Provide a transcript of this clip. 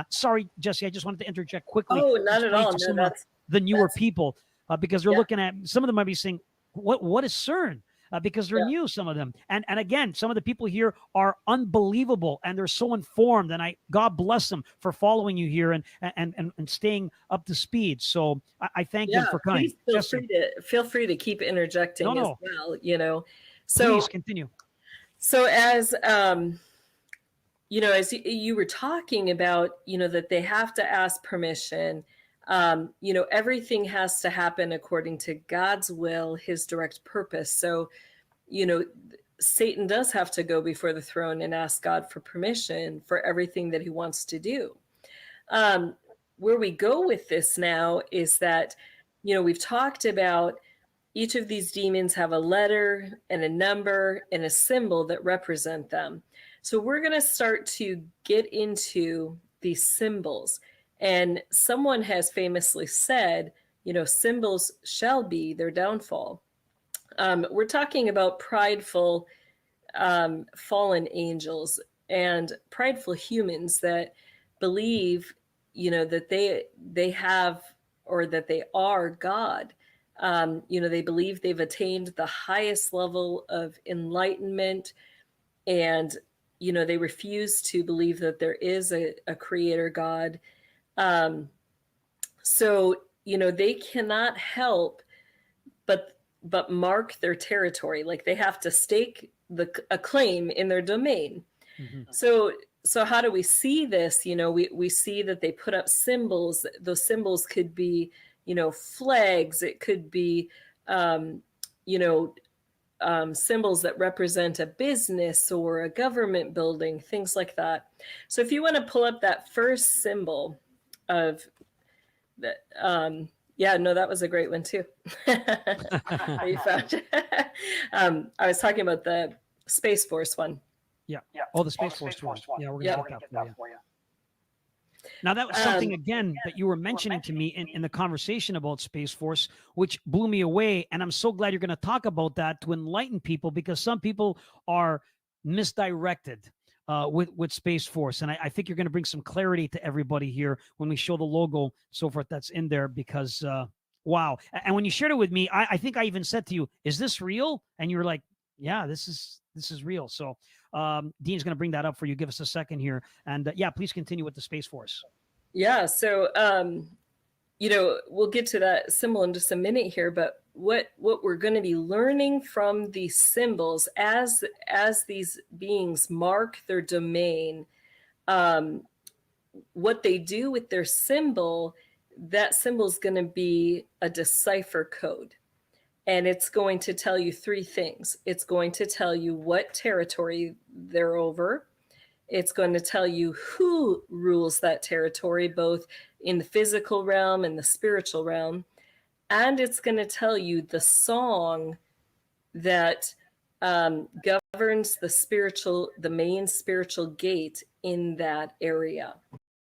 Sorry, Jesse, I just wanted to interject quickly. Oh, not at all. To No, some of the newer people, because they're looking at, some of them might be saying, what is CERN? Because they're new, some of them. And again, some of the people here are unbelievable, and they're so informed. And God bless them for following you here and staying up to speed. So I thank them for coming. Please feel free to keep interjecting as well. You know, so please continue. So as you know, as you were talking about, you know, that they have to ask permission. You know, everything has to happen according to God's will, his direct purpose. So, you know, Satan does have to go before the throne and ask God for permission for everything that he wants to do. Where we go with this now is that, you know, we've talked about each of these demons have a letter and a number and a symbol that represent them. So we're going to start to get into these symbols. And someone has famously said, you know, symbols shall be their downfall. We're talking about prideful fallen angels and prideful humans that believe, you know, that they have, or that they are God. You know, they believe they've attained the highest level of enlightenment, and, you know, they refuse to believe that there is a creator God. So, you know, they cannot help but mark their territory. Like, they have to stake a claim in their domain. Mm-hmm. So how do we see this? You know, we see that they put up symbols. Those symbols could be, you know, flags. It could be, you know, symbols that represent a business or a government building, things like that. So if you want to pull up that first symbol of that, yeah, no, that was a great one too. You found I was talking about the Space Force one. Yeah. Oh, the Space Force one. Yeah, we're going to get that for you. Now, that was something, again, that you were mentioning to me in the conversation about Space Force, which blew me away. And I'm so glad you're going to talk about that to enlighten people, because some people are misdirected with Space Force. And I think you're going to bring some clarity to everybody here when we show the logo, so forth, that's in there, because, wow. And when you shared it with me, I think I even said to you, is this real? And you were like, yeah, this is real. So Dean's going to bring that up for you. Give us a second here. And yeah, please continue with the Space Force. Yeah. So, you know, we'll get to that symbol in just a minute here, but what we're going to be learning from these symbols as these beings mark their domain, what they do with their symbol, that symbol is going to be a decipher code. And it's going to tell you three things. It's going to tell you what territory they're over. It's going to tell you who rules that territory, both in the physical realm and the spiritual realm. And it's going to tell you the song that governs the main spiritual gate in that area.